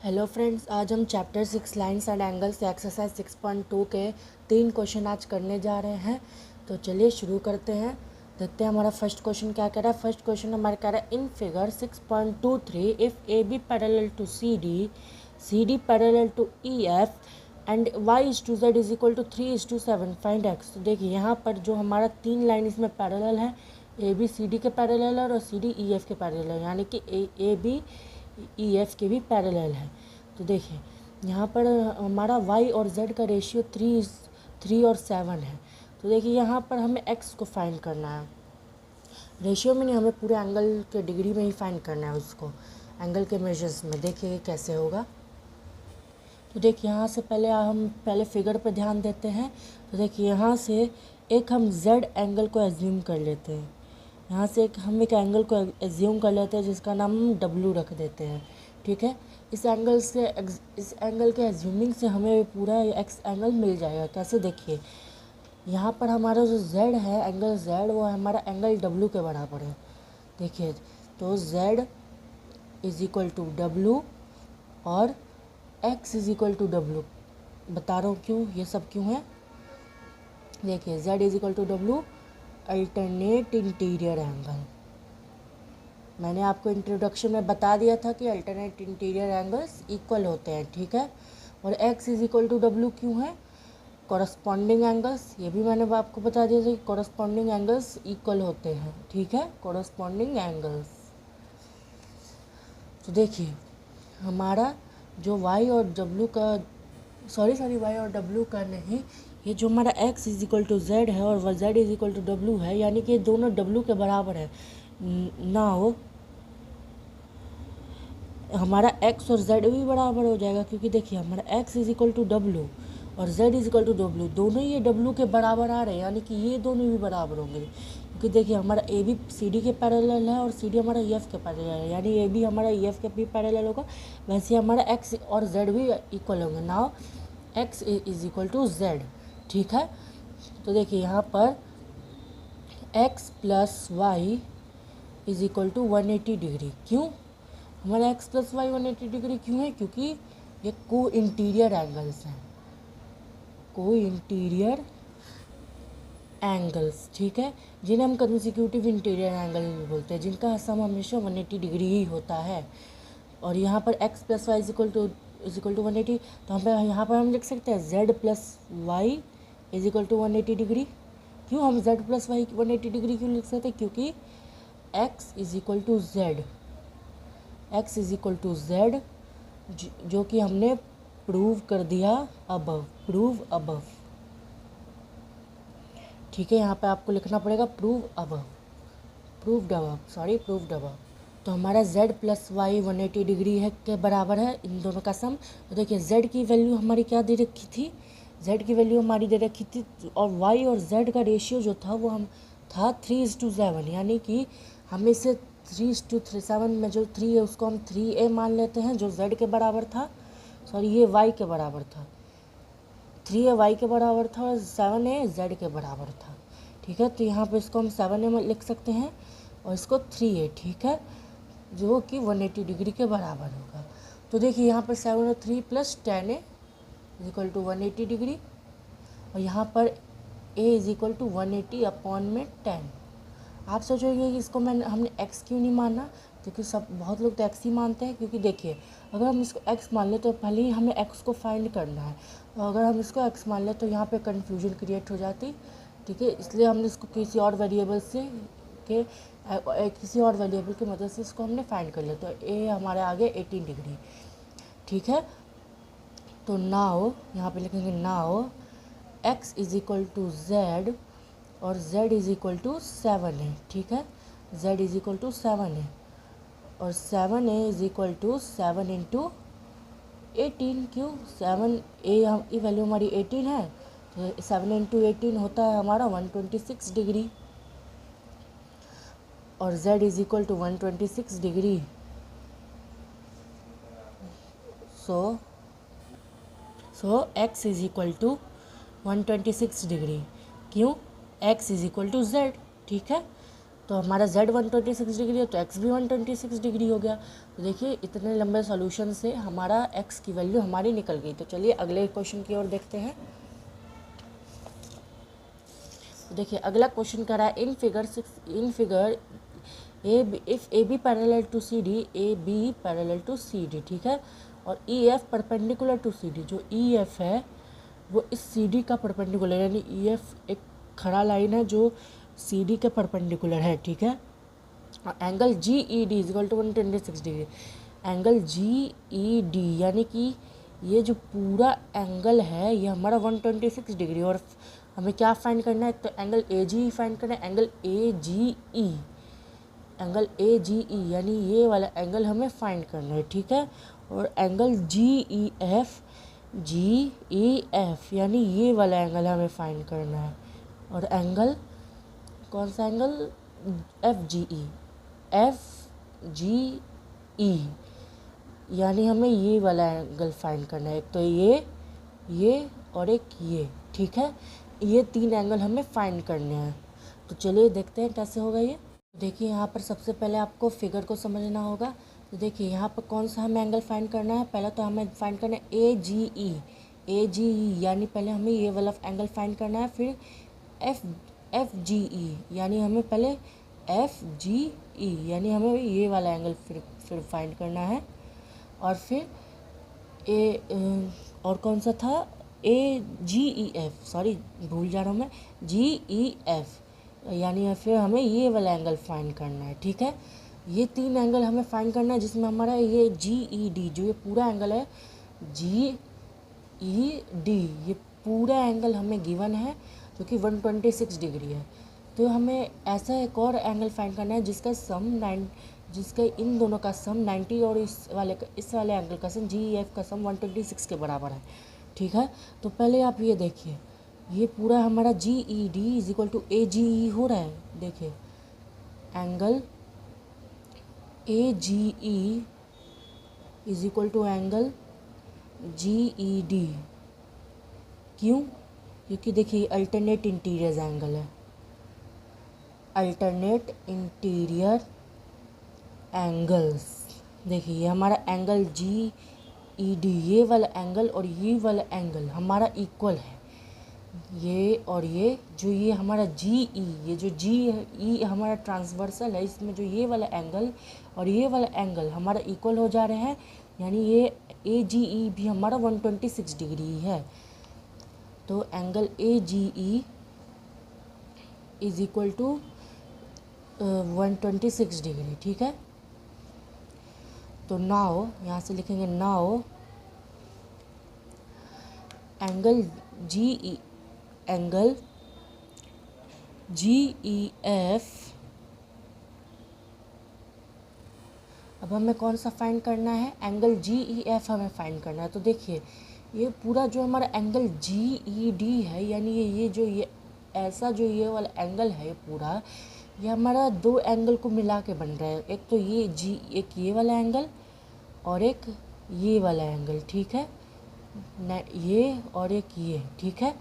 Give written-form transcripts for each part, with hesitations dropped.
Hello friends, आज हम chapter 6 lines and angles के एक्सरसाइज 6.2 के 3 क्वेश्चन आज करने जा रहे हैं। तो चलिए शुरू करते हैं। देखते हैं हमारा फर्स्ट क्वेश्चन क्या कह रहा है। फर्स्ट क्वेश्चन हमारा कह रहा है in figure 6.23 if A B parallel to C D parallel to E F and Y is to Z is equal to 3:7 find X. तो देखिए यहाँ पर जो हमारा 3 लाइन इसमें पैरेलल है, ए बी सी डी के पैरेलल है और सी डी ई एफ के पैरेलल है, यानी कि ए बी ई एफ के भी पैरेलल है। तो देखिए यहाँ पर हमारा y और z का रेशियो 3 और 7 है। तो देखिए यहाँ पर हमें x को फाइंड करना है, रेशियो में नहीं, हमें पूरे एंगल के डिग्री में ही फाइंड करना है उसको, एंगल के मेजर्स में। देखिए कैसे होगा। तो देखिए यहाँ से पहले फिगर पर ध्यान देते हैं। तो देखिए यहाँ से एक हम z एंगल को एज्यूम कर लेते हैं। यहाँ से हम एक एंगल को एज्यूम कर लेते हैं जिसका नाम हम W रख देते हैं। ठीक है, इस एंगल के एज्यूमिंग से हमें पूरा x एंगल मिल जाएगा। कैसे, देखिए यहाँ पर हमारा जो z है, एंगल z, वो हमारा एंगल W के बराबर है। देखिए तो z is equal to W और x is equal to W। बता रहा हूँ क्यों, ये सब क्यों है। देखिए z is equal to W, alternate interior angle. मैंने आपको इंट्रोडक्शन में बता दिया था कि अल्टरनेट इंटीरियर एंगल्स इक्वल होते हैं। ठीक है, और x is equal to W क्यों है, कॉरस्पॉन्डिंग एंगल्स। ये भी मैंने आपको बता दिया था कि कॉरस्पॉन्डिंग एंगल्स इक्वल होते हैं। ठीक है, कॉरस्पॉन्डिंग एंगल्स। तो देखिए हमारा जो y और W का y और W का नहीं, ये जो हमारा x is equal to z है और z is equal to W है, यानी कि ये दोनों W के बराबर है ना हो। हमारा x और z भी बराबर हो जाएगा, क्योंकि देखिए हमारा x is equal to W और z is equal to W, दोनों ये W के बराबर आ रहे हैं, यानी कि ये दोनों भी बराबर होंगे। क्योंकि देखिए हमारा ए बी सी डी के पैरेलल है और सी डी हमारा ई एफ के पैरेलल है, यानी ए बी हमारा ई एफ के भी पैरेलल होगा। वैसे हमारा x और z भी इक्वल होंगे। Now x is equal to z। ठीक है, तो देखिए यहाँ पर x plus Y is equal to 180 degree. क्यों हमारा x प्लस वाई 180 डिग्री क्यों है, क्योंकि ये को इंटीरियर एंगल्स हैं, को इंटीरियर एंगल्स। ठीक है, जिन्हें हम कंसेक्यूटिव इंटीरियर एंगल बोलते हैं, जिनका सम हमेशा 180 डिग्री ही होता है। और यहाँ पर x plus Y is equal to 180, तो यहाँ पर हम लिख सकते हैं z plus Y is equal to 180 degree. क्यों हम z प्लस वाई 180 डिग्री क्यों लिख सकते हैं, क्योंकि x is equal to Z, x is equal to Z, जो कि हमने प्रूव कर दिया अबव, प्रूव अबव। ठीक है, यहाँ पे आपको लिखना पड़ेगा प्रूव अबव, प्रूव्ड अबव। तो हमारा z प्लस वाई 180 डिग्री है के बराबर है इन दोनों का सम। तो देखिए z की वैल्यू हमारी क्या दे रखी थी, z की वैल्यू हमारी दे रखी थी, और y और z का रेशियो जो था वो था 3:7, यानी कि हम इसे 3:7 में जो 3 है उसको हम 3a मान लेते हैं, जो z के बराबर था, ये y के बराबर था, 3a y के बराबर था और 7a z के बराबर था। ठीक है, तो यहाँ पे इसको हम 7a में लिख सकते हैं और इसको 3a। ठीक है, जो कि 180 डिग्री के बराबर होगा। तो देखिए यहाँ पर 7 और 3 plus 10a is equal to 180 degree, और यहाँ पर a is equal to 180 upon में 10। आप सोचोगे कि इसको हमने x क्यों नहीं माना, क्योंकि बहुत लोग तो x ही मानते हैं। क्योंकि देखिए अगर हम इसको x मान लें तो पहले ही हमें x को फाइंड करना है, तो अगर हम इसको x मान लें तो यहाँ पे कन्फ्यूजन क्रिएट हो जाती। ठीक है, इसलिए हमने इसको किसी और वेरिएबल की मदद से इसको हमने फाइंड कर लिया। तो a हमारे आगे 18 डिग्री। ठीक है, तो नाउ यहाँ पे लिखेंगे now x is equal to z और z इज इक्वल टू 7 है। ठीक है, z इज इक्वल टू 7 है और 7a is equal to 7 into 18। क्यों 7a की वैल्यू हमारी 18 है, तो 7 इंटू 18 होता है हमारा 126 डिग्री, और z is equal to 126 degree. So x is equal to 126 degree. क्यों x is equal to z। ठीक है, तो हमारा z 126 डिग्री है तो x भी 126 डिग्री हो गया। तो देखिए इतने लंबे सॉल्यूशन से हमारा x की वैल्यू हमारी निकल गई। तो चलिए अगले क्वेश्चन की ओर देखते हैं। तो देखिए अगला क्वेश्चन कह रहा है in figure if A B parallel to C D, A B parallel to C D, ठीक है, और E F perpendicular to C D. जो ई एफ है वो इस सी डी का परपेंडिकुलर, यानी ई एफ एक खड़ा लाइन है जो सी डी के परपेंडिकुलर है, ठीक है। और angle G E D is equal to 126 degree. Angle G E D यानी कि ये जो पूरा एंगल है ये हमारा 126 डिग्री। और हमें क्या फाइंड करना है, तो एंगल ए जी फाइंड करना है। Angle A G E, angle A G ई यानी ये वाला एंगल हमें फाइंड करना है, ठीक है। और एंगल जी ई एफ यानी ये वाला एंगल हमें फाइंड करना है। और एंगल कौन सा एंगल, एफ जी ई यानी हमें ये वाला एंगल फाइंड करना है। एक तो ये और एक ये, ठीक है। ये तीन एंगल हमें फाइंड करने हैं। तो चलिए देखते हैं कैसे होगा ये। देखिए यहाँ पर सबसे पहले आपको फिगर को समझना होगा। तो देखिए यहाँ पर कौन सा हमें एंगल फाइंड करना है। पहले तो हमें फाइंड करना है ए जी ई यानी पहले हमें ये वाला एंगल फाइंड करना है। फिर एफ जी ई यानी हमें पहले एफ जी ई यानी हमें ये वाला एंगल फिर फाइंड करना है। और फिर और कौन सा था, ए जी ई एफ, सॉरी भूल जा रहा हूँ मैं, जी ई एफ यानी फिर हमें ये वाला एंगल फाइंड करना है, ठीक है। ये तीन एंगल हमें फाइंड करना है जिसमें हमारा ये जी ई डी जो ये पूरा एंगल है, जी ई डी ये पूरा एंगल हमें गिवन है जो कि 126 डिग्री है। तो हमें ऐसा एक और एंगल फाइंड करना है जिसका इन दोनों का सम 90 और इस वाले एंगल का सम जी एफ का सम 126 के बराबर है, ठीक है। तो पहले आप ये देखिए, ये पूरा हमारा G E D is equal to A G E हो रहा है। देखिए angle A G E is equal to angle G E D. क्यों? क्योंकि देखिए अल्टरनेट इंटीरियर एंगल है, अल्टरनेट इंटीरियर एंगल्स। देखिए हमारा एंगल जी ई डी ये वाला एंगल और ये वाला एंगल हमारा इक्वल है। ये और ये जो ये हमारा जी ई, ये जो जी ई हमारा ट्रांसवर्सल है, इसमें जो ये वाला एंगल और ये वाला एंगल हमारा इक्वल हो जा रहे हैं, यानी ये ए जी ई भी हमारा 126 डिग्री है। तो angle A G E is equal to 126 degree, ठीक है। तो नाउ यहाँ से लिखेंगे now angle G E F. अब हमें कौन सा फाइंड करना है, एंगल जी ई एफ हमें फाइंड करना है। तो देखिए ये पूरा जो हमारा एंगल जी ई डी है, यानी ये ऐसा जो ये वाला एंगल है पूरा, ये हमारा दो एंगल को मिला के बन रहा है। एक तो एक ये वाला एंगल और एक ये वाला एंगल, ठीक है, ये और एक ये, ठीक है।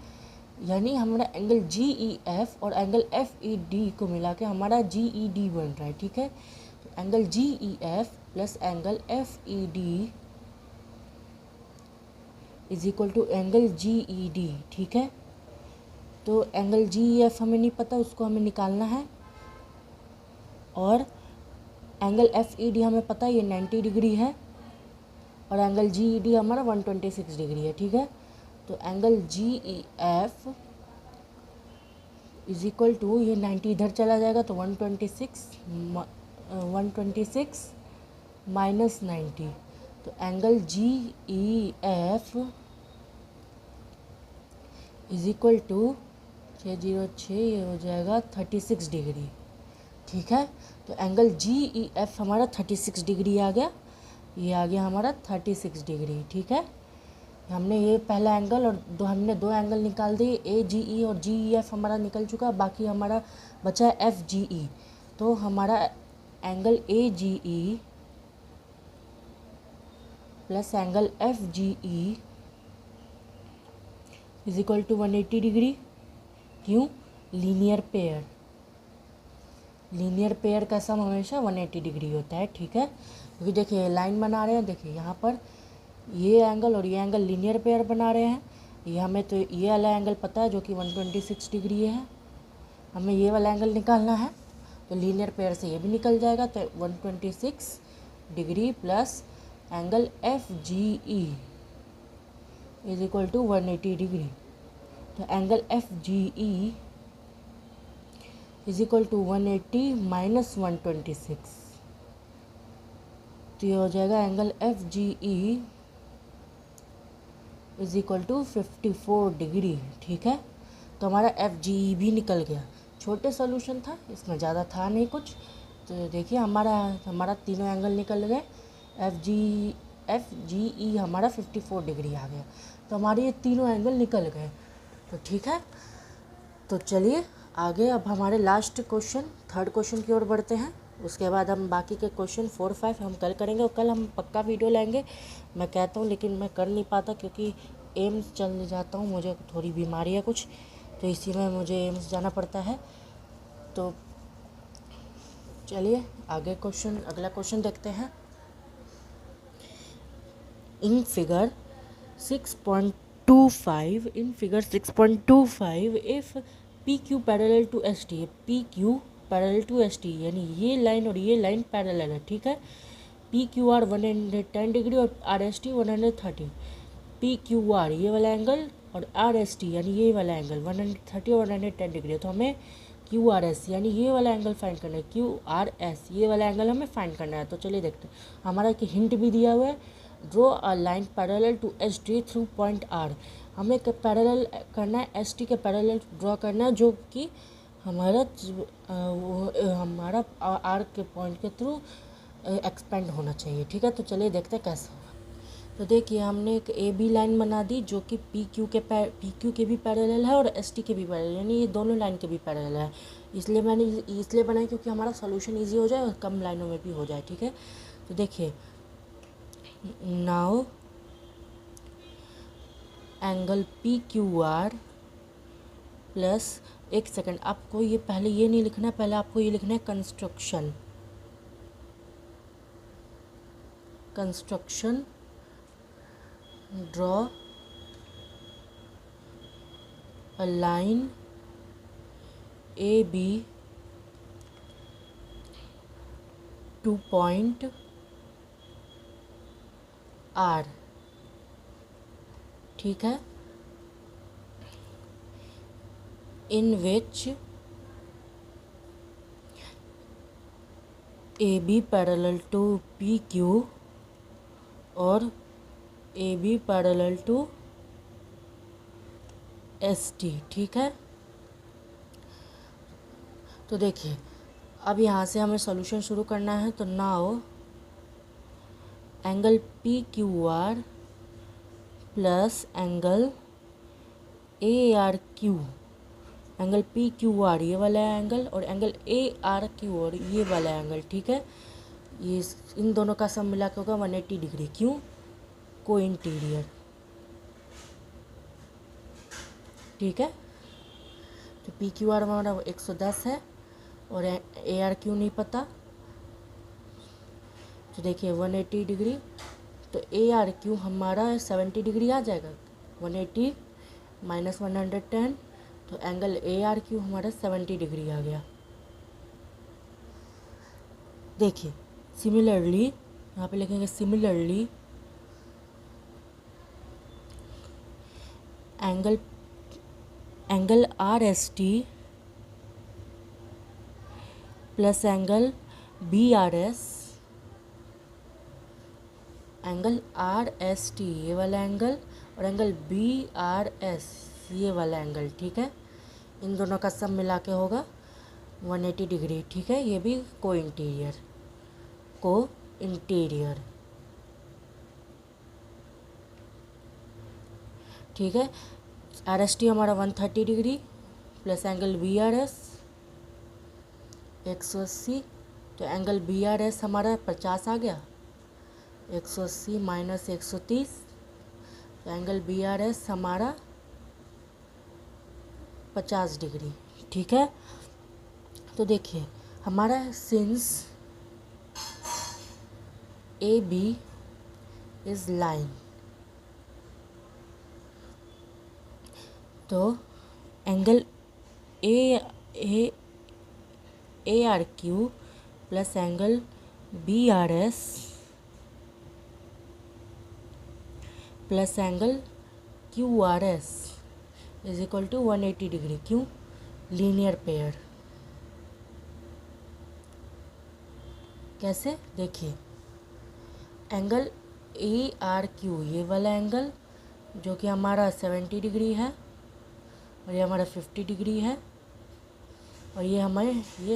यानी हमारा एंगल जी ई एफ और एंगल एफ ई डी को मिला के हमारा जी ई डी बन रहा है, ठीक है। तो angle G E F plus angle F E D is equal to angle G E D, ठीक है। तो एंगल जी ई एफ हमें नहीं पता, उसको हमें निकालना है। और एंगल एफ ई डी हमें पता है ये 90 डिग्री है और एंगल जी ई डी हमारा 126 डिग्री है, ठीक है। तो angle G E F is equal to ये 90 इधर चला जाएगा तो 126 माइनस 90। तो angle G E F is equal to 606, ये हो जाएगा 36 डिग्री, ठीक है। तो एंगल जी ई एफ हमारा 36 डिग्री आ गया, ये आ गया हमारा 36 डिग्री, ठीक है। हमने ये पहला एंगल और हमने दो एंगल निकाल दिए, ए जी ई और जी ई एफ हमारा निकल चुका। बाकी हमारा बचा है एफ जी ई। तो हमारा angle A G E plus angle F G E is equal to 180 degree. क्यों? Linear pair. लीनियर पेयर का सम हमेशा 180 डिग्री होता है, ठीक है। क्योंकि देखिए लाइन बना रहे हैं, देखिए यहाँ पर ये एंगल और ये एंगल लीनियर पेयर बना रहे हैं। ये हमें तो ये वाला एंगल पता है जो कि 126 डिग्री है, हमें ये वाला एंगल निकालना है, तो लीनियर पेयर से ये भी निकल जाएगा। तो 126 degree plus angle F G E is equal to 180 degree. तो angle F G E is equal to 180 minus 126, तो ये हो जाएगा angle F G E is equal to 54 degree, ठीक है। तो हमारा एफ जी ई भी निकल गया। छोटे सॉल्यूशन था, इसमें ज़्यादा था नहीं कुछ। तो देखिए हमारा तीनों एंगल निकल गए। एफ जी ई हमारा 54 डिग्री आ गया। तो हमारे ये तीनों एंगल निकल गए, तो ठीक है। तो चलिए आगे अब हमारे लास्ट क्वेश्चन, थर्ड क्वेश्चन की ओर बढ़ते हैं। उसके बाद हम बाकी के क्वेश्चन 4, 5 हम कल करेंगे, और कल हम पक्का वीडियो लाएंगे। मैं कहता हूँ लेकिन मैं कर नहीं पाता क्योंकि एम्स चलने जाता हूँ, मुझे थोड़ी बीमारी है कुछ, तो इसी में मुझे एम्स जाना पड़ता है। तो चलिए आगे अगला क्वेश्चन देखते हैं। In figure 6.25 if P Q parallel to S T, P Q parallel to S T, यानी ये लाइन और ये लाइन पैरेलल है, ठीक है। पी क्यू आर 110 डिग्री और are S T 130। P Q R ये वाला एंगल और आर एस टी यानी ये वाला एंगल 130 और 110 डिग्री है। तो हमें क्यू आर एस यानी ये वाला एंगल फाइंड करना है, क्यू आर एस ये वाला एंगल हमें फाइंड करना है। तो चलिए देखते हैं, हमारा एक हिंट भी दिया हुआ है, draw a line parallel to S T through point R. हमें पैरेलल करना है, एस टी के पैरेलल ड्रॉ करना है, जो कि हमारा आर के पॉइंट के थ्रू एक्सपेंड होना चाहिए, ठीक है। तो चलिए देखते हैं कैसे होगा। तो देखिए हमने एक ए बी लाइन बना दी जो कि पी क्यू के भी पैरेलल है और एस टी के भी पैरेलल, यानी ये दोनों लाइन के भी पैरेलल है। इसलिए मैंने इसलिए बनाई क्योंकि हमारा सॉल्यूशन इजी हो जाए और कम लाइनों में भी हो जाए, ठीक है। तो देखिए now angle P Q R plus, एक सेकंड, आपको ये पहले ये नहीं लिखना है, पहले आपको ये लिखना है construction draw a line A B to point R, ठीक है, in which A B parallel to P Q और A B parallel to S T, ठीक है। तो देखिए अब यहाँ से हमें सॉल्यूशन शुरू करना है। तो now angle P Q R plus angle A R Q, angle P Q R ये वाला एंगल और एंगल ए आर क्यू और ये वाला एंगल, ठीक है। ये इन दोनों का सम मिला के होगा 180 डिग्री। क्यों? को इंटीरियर, ठीक है। तो पी क्यू आर हमारा 110 है और ए आर क्यू नहीं पता, तो देखिए 180 डिग्री, तो ए आर क्यू हमारा 70 डिग्री आ जाएगा। 180 माइनस 110, तो एंगल ए आर क्यू हमारा 70 डिग्री आ गया। देखिए सिमिलरली यहाँ पे लिखेंगे similarly angle R S T plus angle B R S, angle R S T ये वाला एंगल और एंगल बी आर एस ये वाला एंगल, ठीक है। इन दोनों का सम मिला के होगा 180 डिग्री, ठीक है। ये भी को इंटीरियर, ठीक है। आर एस टी हमारा 130 डिग्री plus angle B R S 180, तो एंगल बी आर एस हमारा 50 आ गया। 180 माइनस 130, तो एंगल बी आर एस हमारा 50 डिग्री, ठीक है। तो देखिए हमारा since A B is line, तो angle A R Q plus angle B R S plus angle Q R S is equal to 180 degree. क्यों? Linear pair. कैसे? देखिए, एंगल ए आर क्यू, ये वाला एंगल जो कि हमारा 70 डिग्री है और ये हमारा 50 डिग्री है और ये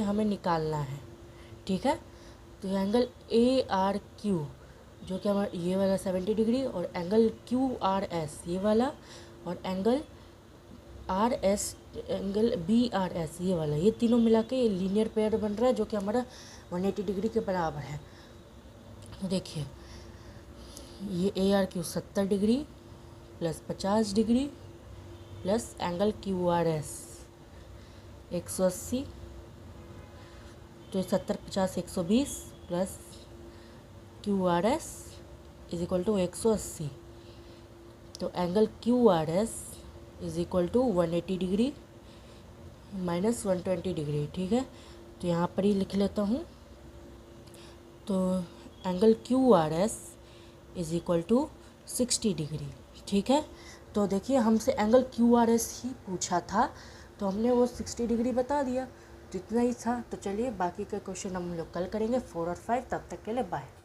हमें निकालना है। ठीक है, तो एंगल ए आर क्यू जो कि हमारा ये वाला 70 डिग्री और एंगल क्यू आर एस ये वाला और angle R S, angle B R S ये वाला, ये तीनों मिला के ये लीनियर पेयर बन रहा है जो कि हमारा 180 डिग्री के बराबर है। तो देखिए, ये A R Q 70 degree plus 50 degree plus angle Q R S 180, तो 70 50 120 plus Q R S is equal to 180, तो angle Q R S is equal to 180 degree minus 120 degree. ठीक है, तो यहाँ पर ही लिख लेता हूँ। तो angle Q R S is equal to 60 degree. ठीक है, तो देखिए हमसे एंगल क्यू आर एस ही पूछा था तो हमने वो 60 डिग्री बता दिया, तो इतना ही था। तो चलिए बाकी के क्वेश्चन हम लोग कल करेंगे 4 और 5। तब तक के लिए बाय।